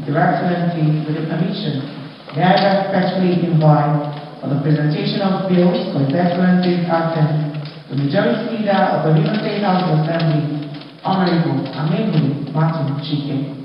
Your Excellency, with your permission, may I respectfully invite for the presentation of bills for His Excellency's absence the Majority Leader of the River State House of Assembly, Honorable Amengu Martin Chike.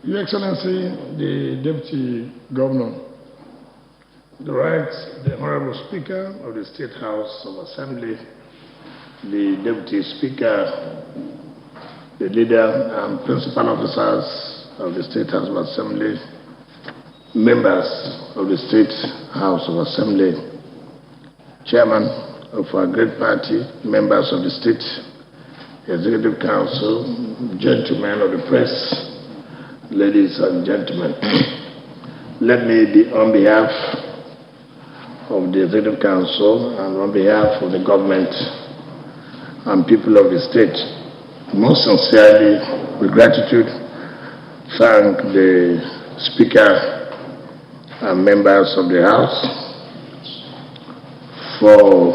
Your Excellency, the Deputy Governor, the Honorable Speaker of the State House of Assembly, the Deputy Speaker, the leader and principal officers of the State House of Assembly, members of the State House of Assembly, Chairman of our great party, members of the State Executive Council, gentlemen of the press, ladies and gentlemen. Let me, on behalf of the Executive Council and on behalf of the government and people of the state, most sincerely, with gratitude, thank the Speaker and members of the House for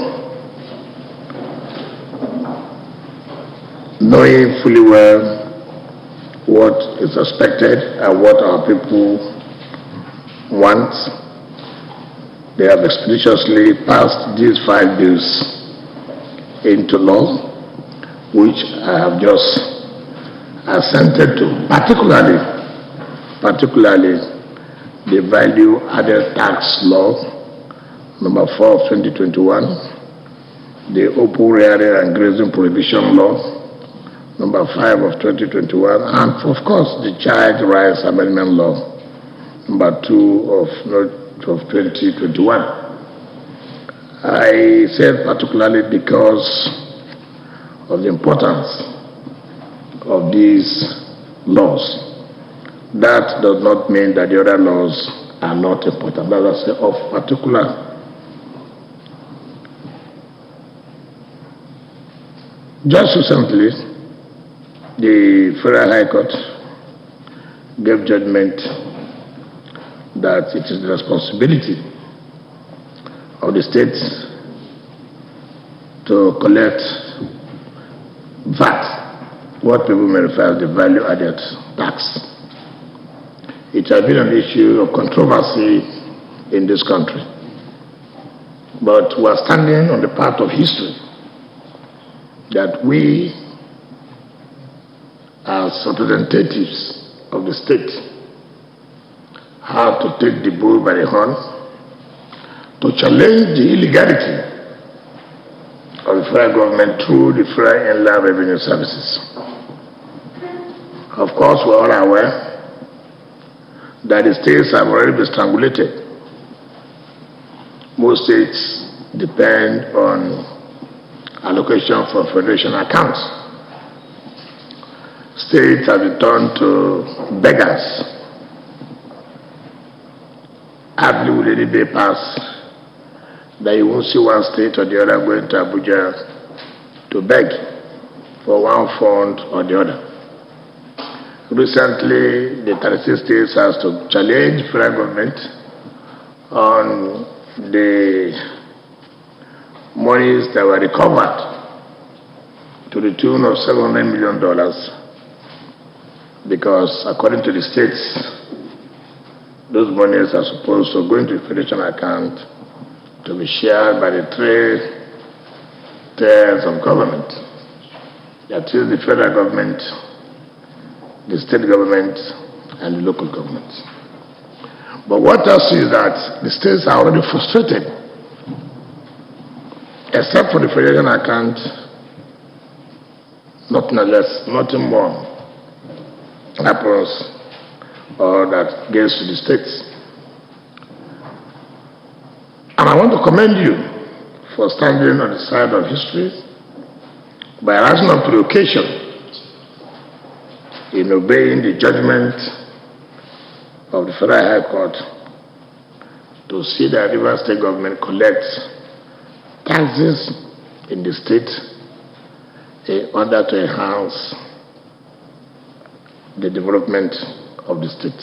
knowing fully well what is expected and what our people want. They have expeditiously passed these 5 bills into law, which I have just assented to, particularly the value-added tax law, number 4 of 2021, the open rearing and grazing prohibition law, number 5 of 2021, and of course the child rights amendment law, number 2 of 2021. I said particularly because of the importance of these laws. That does not mean that the other laws are not important. That is of particular. Just recently, the Federal High Court gave judgment that it is the responsibility of the states to collect VAT, what people may refer to the value-added tax. It has been an issue of controversy in this country, but we are standing on the path of history that we, as representatives of the state, have to take the bull by the horn to challenge the illegality of the federal government through the Federal Inland Revenue Services. Of course, we're all aware that the states have already been strangulated. Most states depend on allocation from federation accounts. States have been turned to beggars. Hardly will any day pass that you won't see one state or the other going to Abuja to beg for one fund or the other. Recently, the 36 states has to challenge federal government on the monies that were recovered to the tune of $700 million, because according to the states, those monies are supposed to go into the federation account to be shared by the 3 tiers of government. That is the federal government, the state government, and the local government. But what else is that the states are already frustrated. Except for the federation account, nothing less, nothing more happens or that gets to the states. And I want to commend you for standing on the side of history by rising up to the occasion in obeying the judgment of the Federal High Court to see that Rivers State government collects taxes in the state in order to enhance the development of the state.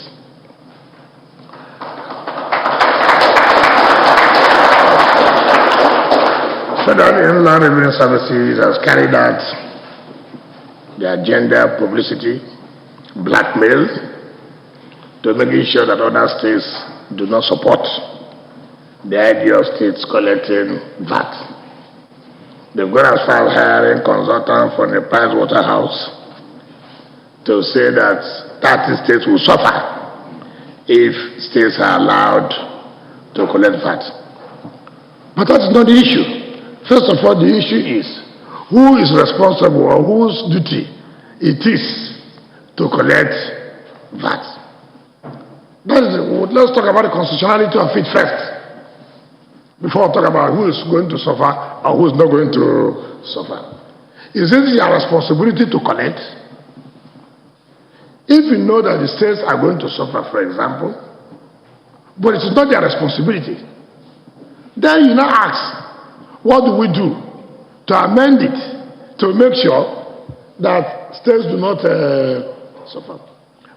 Federal Inland Revenue Services has carried out the agenda publicity, blackmail, to making sure that other states do not support the idea of states collecting VAT. They've gone as far as hiring consultants from the Price Waterhouse to say that that states will suffer if states are allowed to collect VAT. But that's not the issue. First of all, the issue is who is responsible or whose duty it is to collect VAT. Let's talk about the constitutionality of it first, before I talk about who is going to suffer or who is not going to suffer. Is it your responsibility to collect? If you know that the states are going to suffer, for example, but it is not their responsibility, then you now ask, what do we do to amend it to make sure that states do not suffer?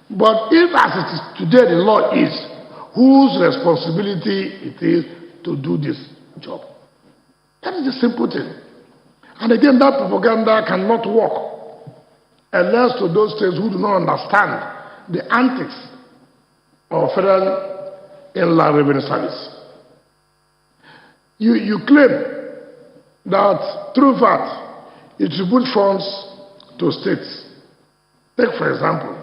But if, as it is today, the law is whose responsibility it is to do this job, that is the simple thing. And again, that propaganda cannot work unless to those states who do not understand the antics of Federal Inland Revenue Service. You claim that through VAT, it distributes funds to states. Take, for example,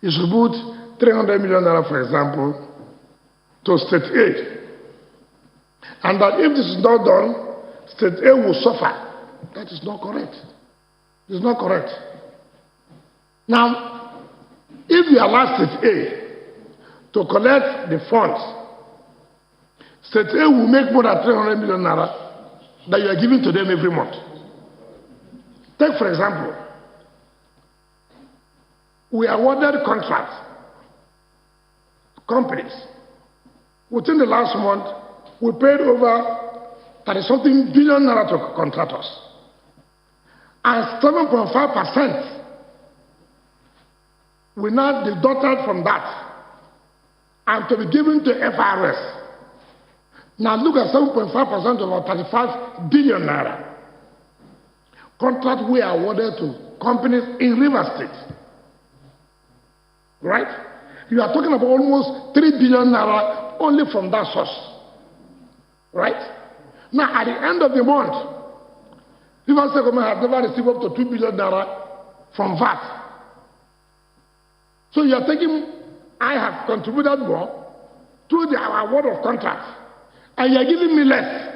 you distribute 300 million naira, for example, to state aid. And that if this is not done, state A will suffer. That is not correct. It is not correct. Now, if you allow state A to collect the funds, state A will make more than 300 million naira that you are giving to them every month. Take, for example, we awarded contracts to companies. Within the last month, we paid over 30-something billion naira to contractors. And 7.5% we now deducted from that and to be given to FRS. Now look at 7.5% of our 35 billion naira. Contract we awarded to companies in River State. Right? You are talking about almost 3 billion naira only from that source. Right? Now, at the end of the month, River State government has never received up to 2 billion naira from VAT. So you are taking, I have contributed more through the award of contracts, and you are giving me less.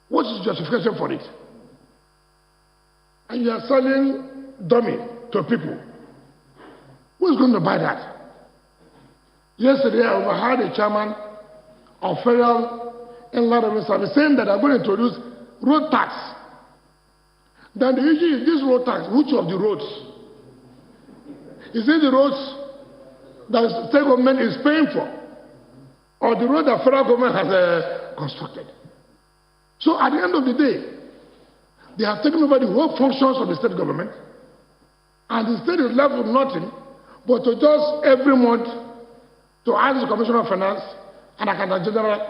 What is the justification for it? And you are selling dummy to people. Who is going to buy that? Yesterday, I overheard a chairman of Federal Inland Revenue Service saying that they are going to introduce road tax. Then the issue is this road tax, which of the roads? Is it the roads that the state government is paying for, or the road that federal government has constructed? So at the end of the day, they have taken over the whole functions of the state government, and the state is left with nothing but to just every month to ask the Commissioner of Finance and Accountant General,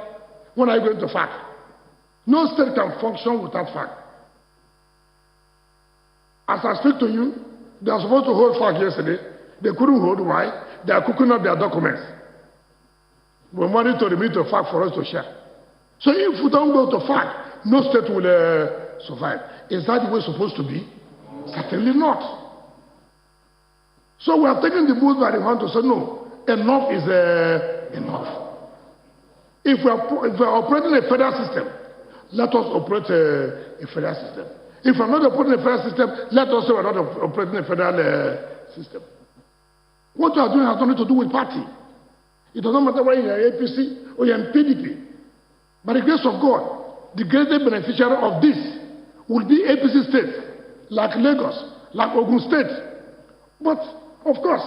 when are you going to FAC? No state can function without FAC. As I speak to you, they are supposed to hold FAC yesterday. They couldn't hold. Why? They are cooking up their documents. We wanted to remit to FAC for us to share. So if we don't go to FAC, no state will survive. Is that the way it's supposed to be? Certainly not. So we are taking the bull by the horn to say, no, enough is enough. If we are operating a federal system, let us operate a federal system. If we are not operating a federal system, let us say we are not operating a federal system. What you are doing has nothing to do with party. It does not matter whether you are APC or you are in PDP. By the grace of God, the greatest beneficiary of this will be APC states, like Lagos, like Ogun State. But, of course,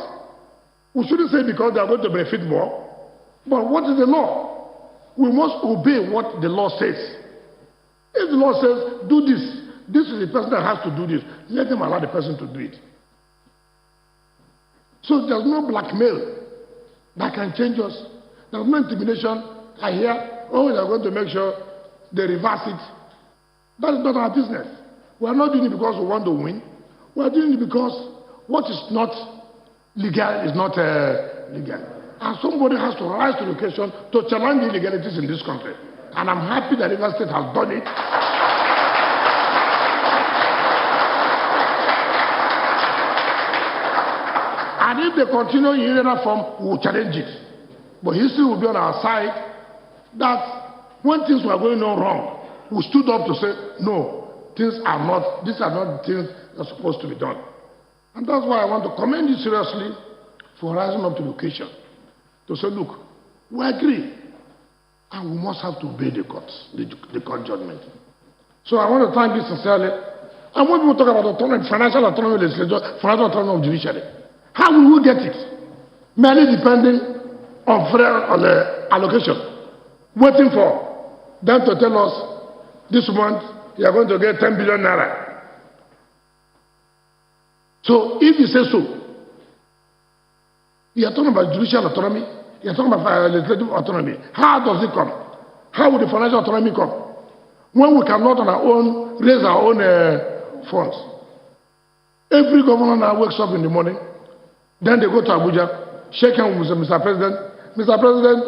we shouldn't say because they are going to benefit more. But what is the law? We must obey what the law says. If the law says, do this, this is the person that has to do this, let them allow the person to do it. So there's no blackmail that can change us. There's no intimidation. I hear, oh, they're going to make sure they reverse it. That is not our business. We are not doing it because we want to win. We are doing it because what is not legal is not legal. And somebody has to rise to the occasion to challenge the illegalities in this country. And I'm happy that River State has done it. And if they continue in another form, we will challenge it. But history will be on our side that when things were going on wrong, we stood up to say, no, these are not the things that are supposed to be done. And that's why I want to commend you seriously for rising up to the occasion. To say, look, we agree, and we must have to obey the courts, the court judgment. So I want to thank you sincerely. And when people talk about autonomy, financial autonomy of the legislature, financial autonomy of the judiciary, how will we get it? Merely depending on the allocation, waiting for them to tell us this month you are going to get 10 billion naira. So if you say so, you are talking about judicial autonomy, you are talking about legislative autonomy. How does it come? How will the financial autonomy come? When we cannot on our own raise our own funds. Every governor now wakes up in the morning, then they go to Abuja, shake hands with Mr. President. Mr. President,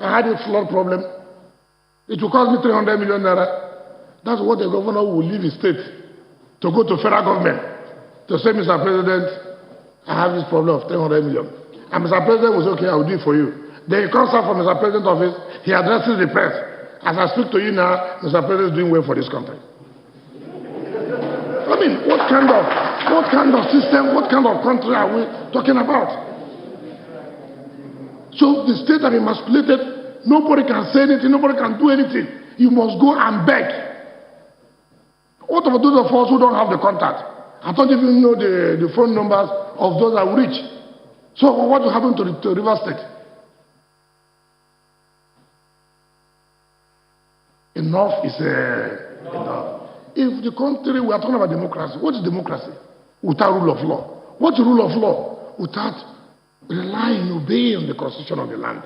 I had a flood problem. It will cost me 300 million naira. That's what the governor will leave his state to go to federal government to say, Mr. President, I have this problem of 300 million. And Mr. President was okay, I will do it for you. Then he comes out from Mr. President's office, he addresses the press. As I speak to you now, Mr. President is doing well for this country. I mean, what kind of system, what kind of country are we talking about? So the state are emasculated, nobody can say anything, nobody can do anything. You must go and beg. What about those of us who don't have the contact? I don't even know the phone numbers of those that will reach. So what will happen to River State? Enough is enough. If the country, we are talking about democracy, what is democracy? Without rule of law. What's rule of law? Without relying, obeying on the constitution of the land.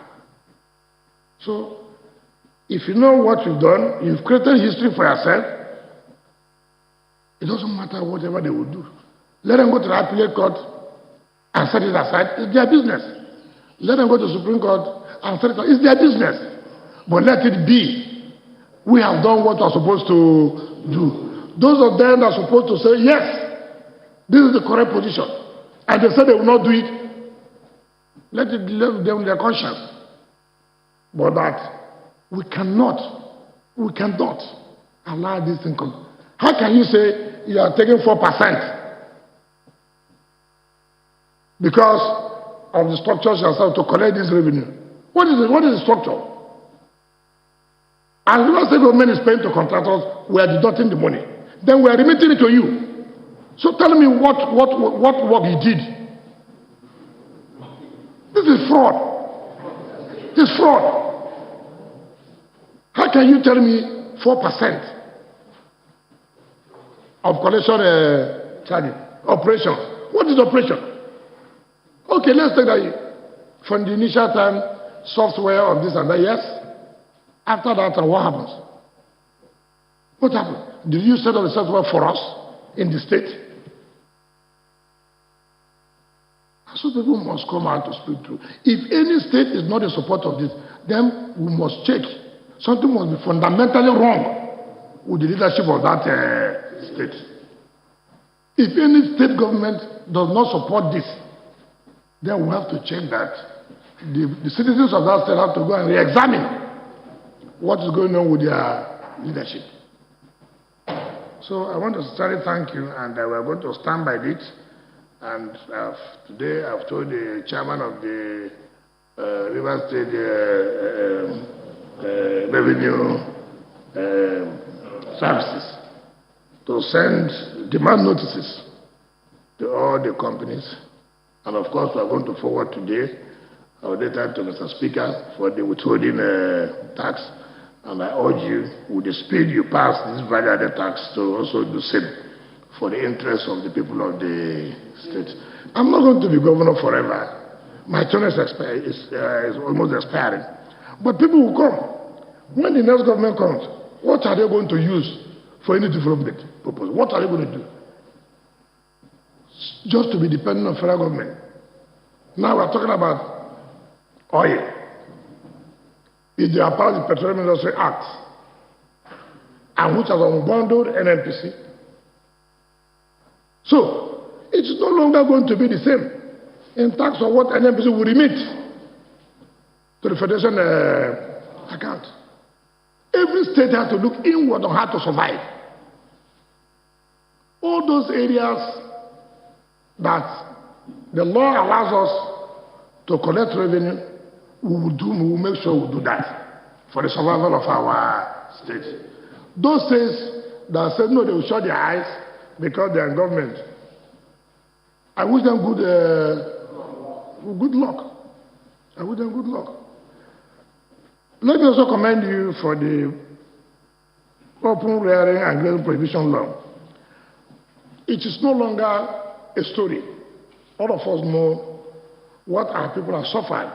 So, if you know what you've done, you've created history for yourself, it doesn't matter whatever they will do. Let them go to the appellate court and set it aside. It's their business. Let them go to the Supreme Court and set it aside. It's their business. But let it be. We have done what we're supposed to do. Those of them that are supposed to say, yes, this is the correct position, and they say they will not do it, let it leave them their conscience. But that we cannot allow this thing come. How can you say you are taking 4% because of the structures yourself to collect this revenue? What is it? What is the structure? And the state government is paying to contractors, we are deducting the money. Then we are remitting it to you. So tell me what work he did. This is fraud. This is fraud. How can you tell me 4% of collection charging? Operation. What is operation? Okay, let's take that from the initial time, software of this and that, yes. After that, what happens? What happened? Did you set up the software for us in the state? So people must come out to speak to. If any state is not in support of this, then we must check. Something must be fundamentally wrong with the leadership of that state. If any state government does not support this, then we have to check that the citizens of that state have to go and re-examine what is going on with their leadership. So I want to sincerely thank you, and we are going to stand by it. And today I've told the chairman of the River State Revenue Services to send demand notices to all the companies. And of course, we are going to forward today our data to Mr. Speaker for the withholding tax. And I urge you, with the speed you pass this value-added tax, to also do same for the interests of the people of the state. I'm not going to be governor forever. My term is almost expiring. But people will come. When the next government comes, what are they going to use for any development purpose? What are they going to do? Just to be dependent on federal government. Now we're talking about oil. If they are part of the Petroleum Industry Act, and which has unbundled NNPC. So, it's no longer going to be the same. in terms of what NNPC will remit to the Federation account. Every state has to look inward on how to survive. All those areas that the law allows us to collect revenue, we will make sure we do that for the survival of our state. Those states that said no, they will shut their eyes because they are in government, I wish them good luck. I wish them good luck. Let me also commend you for the open rearing and grazing prohibition law. It is no longer a story. All of us know what our people have suffered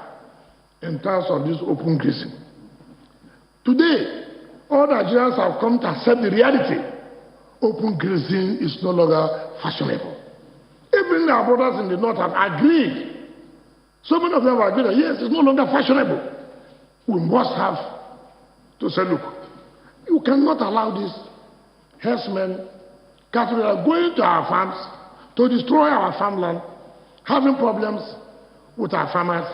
in terms of this open grazing. Today, all Nigerians have come to accept the reality. Open grazing is no longer fashionable. Even our brothers in the north have agreed. So many of them have agreed that yes, it's no longer fashionable. We must have to say, look, you cannot allow these herdsmen, cattle that are going to our farms to destroy our farmland, having problems with our farmers,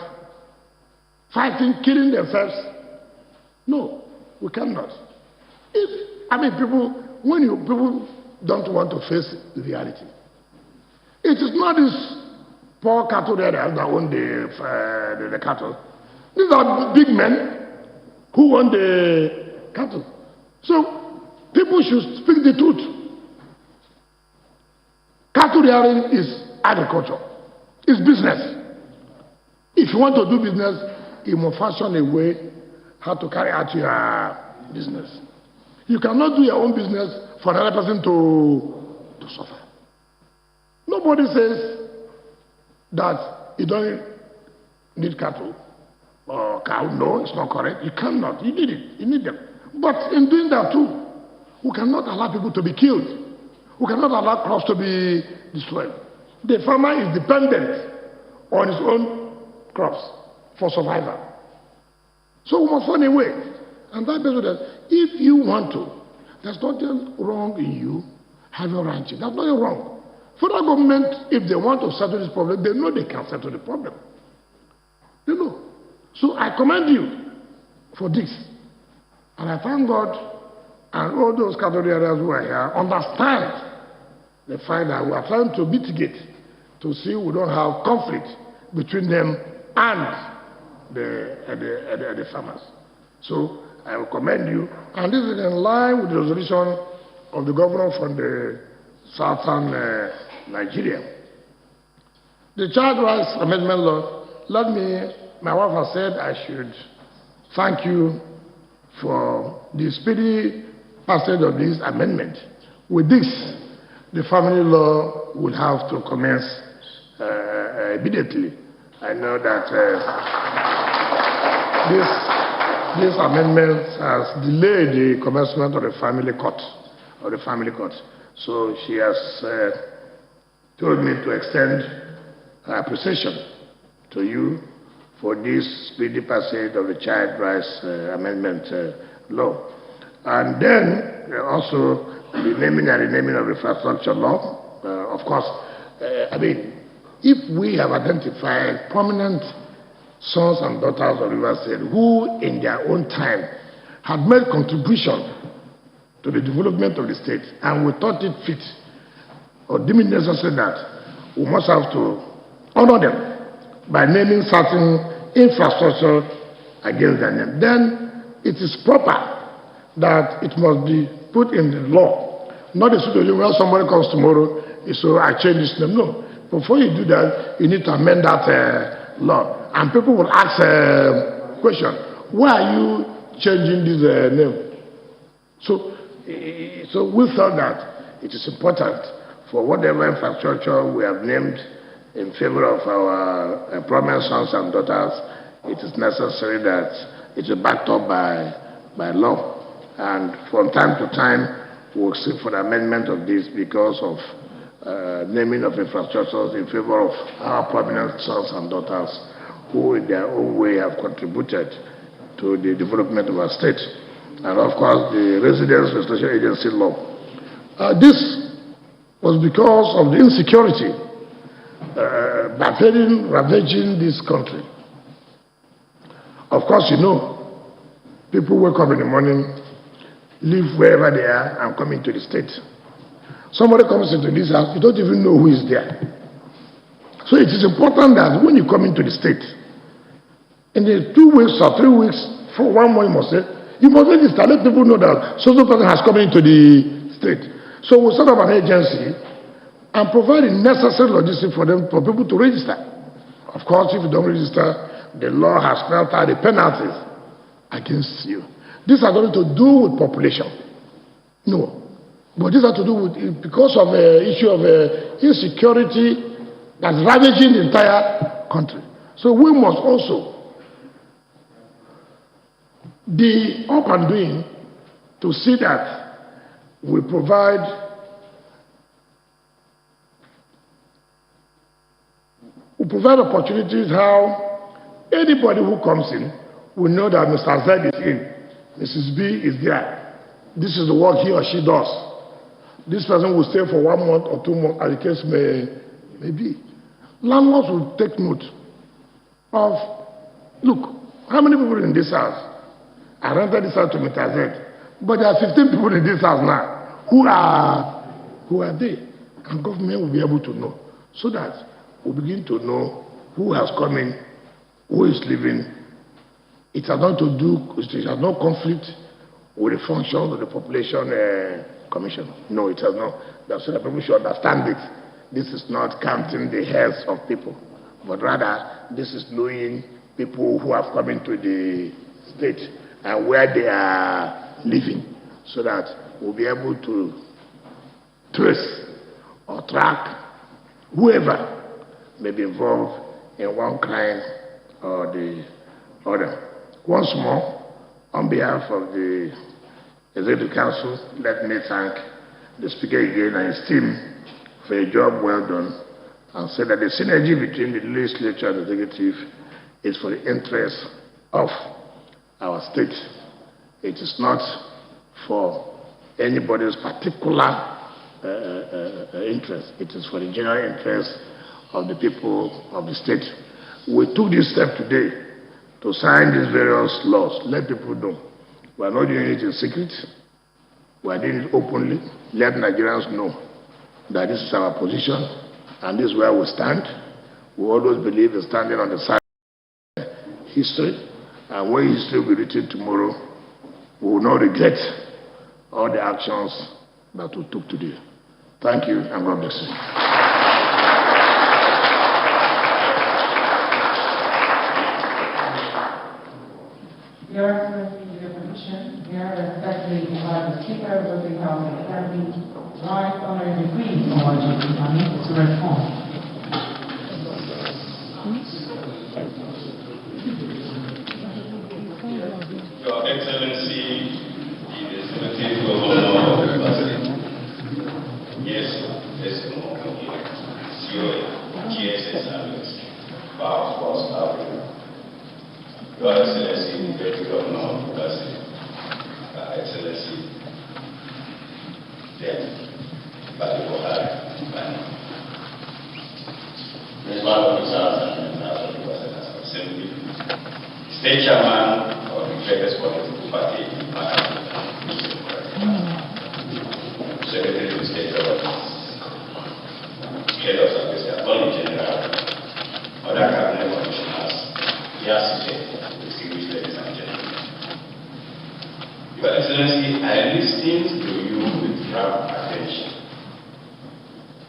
fighting, killing themselves. No, we cannot. People don't want to face the reality. It is not these poor cattle that own the cattle. These are big men who own the cattle. So people should speak the truth. Cattle rearing is agriculture. It's business. If you want to do business, you must fashion a way how to carry out your business. You cannot do your own business for another person to suffer. Nobody says that you don't need cattle or cow. No, it's not correct. You cannot. You need it. You need them. But in doing that too, we cannot allow people to be killed. We cannot allow crops to be destroyed. The farmer is dependent on his own crops for survival. So we must find a way. And that means that if you want to, there's nothing wrong in you having ranching. There's nothing wrong. Federal government, if they want to settle this problem, they know they can settle the problem. They know. So I commend you for this. And I thank God and all those cattle rearers who are here understand the fact that we are trying to mitigate to see we don't have conflict between them and the farmers. So I will commend you. And this is in line with the resolution of the governor from the southern Nigeria. The Child Rights Amendment Law, my wife has said I should thank you for the speedy passage of this amendment. With this, the family law will have to commence immediately. I know that this amendment has delayed the commencement of the family court. So she has told me to extend her appreciation to you for this speedy passage of the Child Rights Amendment Law. And then also the naming and renaming of infrastructure law. Of course, if we have identified prominent sons and daughters of River State who in their own time had made contribution to the development of the state, and we thought it fit or deemed it necessary that we must have to honor them by naming certain infrastructure against their name, then it is proper that it must be put in the law. Not a situation where somebody comes tomorrow, so I change this name. No. Before you do that, you need to amend that law. And people will ask a question, why are you changing this name? So we felt that it is important for whatever infrastructure we have named in favor of our prominent sons and daughters, it is necessary that it is backed up by law. And from time to time, we'll seek for the amendment of this because of naming of infrastructures in favor of our prominent sons and daughters who in their own way have contributed to the development of our state. And of course, the Residence Restoration Agency law. This was because of the insecurity ravaging this country. Of course, you know, people wake up in the morning, live wherever they are, and come into the state. Somebody comes into this house, you don't even know who is there. So it is important that when you come into the state, in the 2 weeks or 3 weeks, for 1 month, you must register, let people know that social person has come into the state. So we'll set up an agency and provide the necessary logistics for them, for people to register. Of course, if you don't register, the law has spelled out the penalties against you. This has nothing to do with population. No. But this has to do with, because of the issue of insecurity that's ravaging the entire country. So we must also be up and doing to see that we provide opportunities how anybody who comes in will know that Mr. Z is in, Mrs. B is there. This is the work he or she does. This person will stay for 1 month or 2 months, as the case may be. Landlords will take note of, look, how many people in this house? I rented this house to Mr. Z, but there are 15 people in this house now. Who are they? And government will be able to know, so that we begin to know who has come in, who is leaving. It has not to do, it has no conflict with the function of the population commission. No, it has not. That's why people should understand it. This is not counting the heads of people, but rather this is knowing people who have come into the state and where they are living, so that we'll be able to trace or track whoever may be involved in one crime or the other. Once more, on behalf of the Executive Council, let me thank the Speaker again and his team for a job well done, and say that the synergy between the legislature and the executive is for the interest of our state. It is not for anybody's particular interest. It is for the general interest of the people of the state. We took this step today to sign these various laws. Let people know we are not doing it in secret. We are doing it openly. Let Nigerians know that this is our position and this is where we stand. We always believe in standing on the side of history, and when history will be written tomorrow, we will not regret all the actions that we took today. Thank you, and God bless you. Your Excellency, with your permission, we are respectfully invite the Speaker of the House of Assembly, Right Honorable Green, to respond. Your Excellency, the Executive Governor of the President, yes, GSS service, Power Force Africa. Your Excellency, the Deputy Governor of the President, Excellency, then, Principal Officers and members of the President's Assembly, State Chairman of the greatest political party in Secretary of State Government, Head of Service, Attorney General, other cabinet commissioners, dear distinguished ladies and gentlemen. Your Excellency, I listened to you with rapt attention,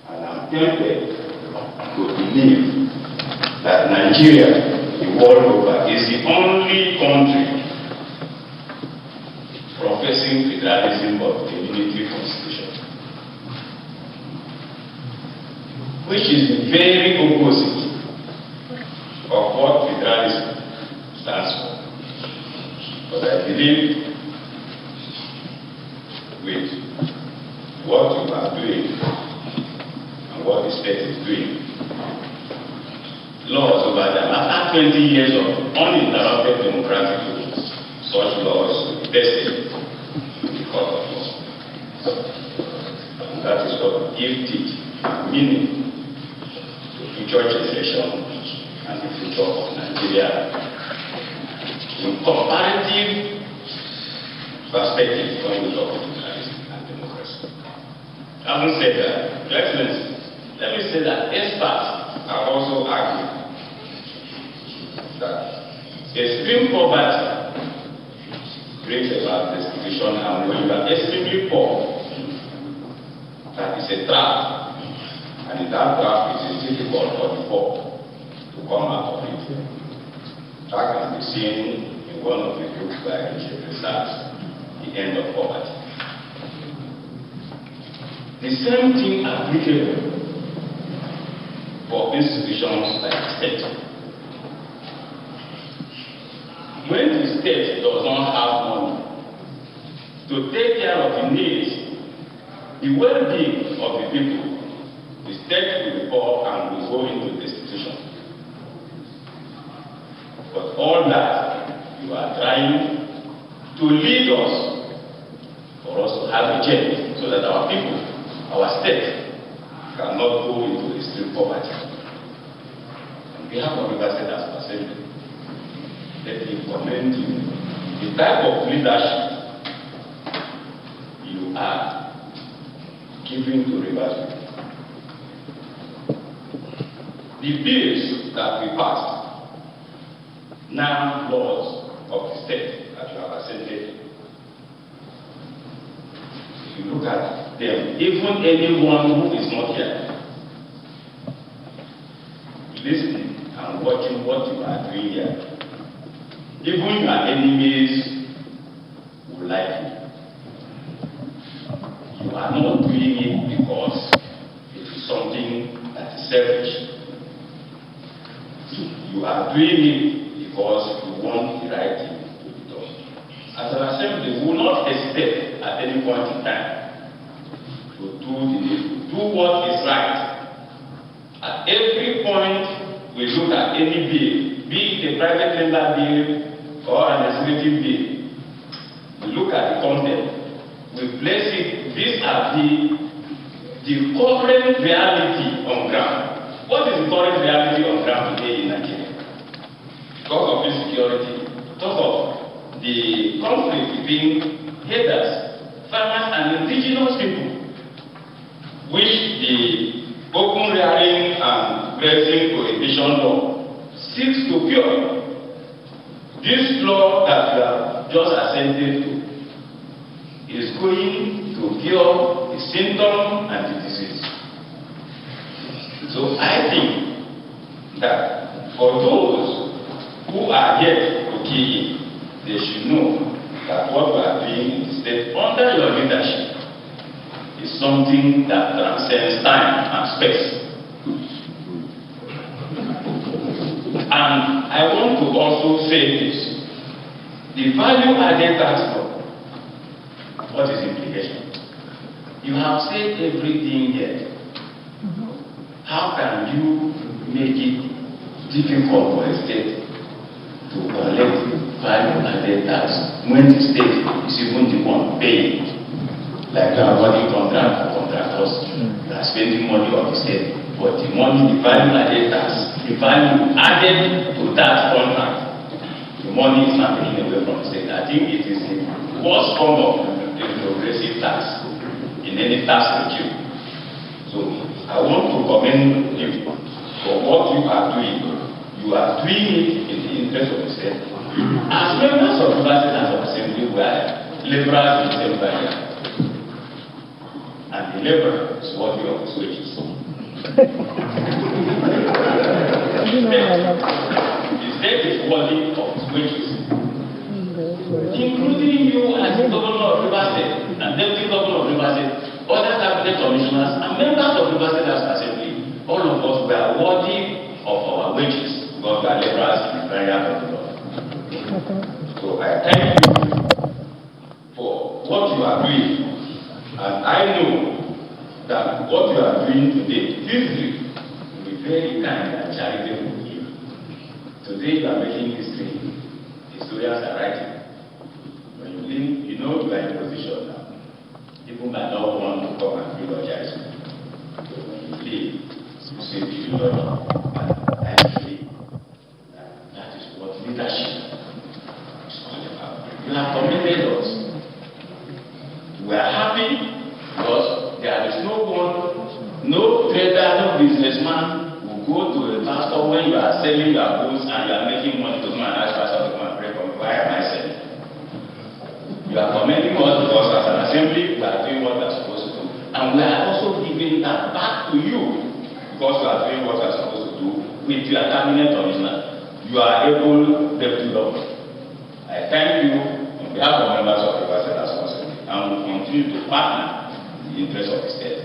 and I'm tempted to believe that Nigeria, the world over, is the only country professing federalism of the unitary constitution, which is the very opposite of what federalism stands for. But I believe with what you are doing and what the state is doing, laws over them, after 20 years of uninterrupted democratic rules, such laws will be tested in the court of law. And that is what will give teeth and meaning to future generations Nigeria in comparative perspective when we talk of liberalism and democracy. Having said that, Your Excellency, let me say that experts are also arguing that extreme poverty brings about destitution, and when you are extremely poor, that is a trap, and in that trap it is difficult for the poor to come out of it. That can be seen in one of the books by Richard Research, The End of Poverty. The same thing applicable for institutions like the state. When the state does not have money to take care of the needs, the well-being of the people, the state will fall and will go into destitution. But all that you are trying to lead us, for us to have a change, so that our people, our state, cannot go into extreme poverty. On behalf of River State Assembly, let me commend you the type of leadership you are giving to River State. The bills that we passed, now laws of the state that you have assembled, if you look at them, even anyone who is not here, listening and watching what you are doing here, even your enemies will like you. You are not doing it because it is something that is selfish. You are doing it because you want the right thing to be done. As an assembly, we will not hesitate at any point in time to do what is right. At every point, we look at any bill, be it a private member bill or an legislative bill. We look at the content. We place it vis-a-vis the current reality on ground. What is the current reality on ground today in Nigeria? Because of insecurity, because of the conflict between herders, farmers, and indigenous people, which the open rearing and grazing prohibition law seeks to cure. This law that you have just assented to is going to cure the symptom and the disease. So I think that for those who are yet to key in, they should know that what we are doing in the state under your leadership is something that transcends time and space. And I want to also say this. The value-added tax law, what is implication? You have said everything here. How can you make it difficult for a state to collect value-added tax when the state is even the one paying? Like you are running contract for contractors, you are spending money of the state, but the money, the value-added tax, the value added to that contract, the money is not taken away from the state. I think it is the worst form of the progressive tax in any tax regime. So I want to commend you for what you are doing. You are doing it in the interest of the state. As members of the National Assembly, we are liberals in the same barrier. And the liberal is worthy of his wages. The state is worthy of his wages. Including you as the governor of River State and deputy governor of River State, other cabinet commissioners and members of River State Assembly, all of us were worthy of our wages because we are liberals in the barrier of the law. So I thank you for what you are doing, and I know that what you are doing today, history, will be very kind and charitable to you. Today you are making history. Historians are writing. When you leave, you know you are in a position now. People might not want to come and eulogize you. So when you leave, you say you love and I believe that is making money to come and ask pastor to come and pray for me. Why am I saying? You are commending us because as an assembly, we are doing what we are supposed to do. And we are also giving that back to you because you are doing what you are supposed to do with your cabinet commissioner. You are able deputy governor. I thank you on behalf of members of the Wike Assembly and will continue to partner in the interest of the state.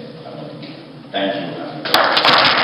Thank you.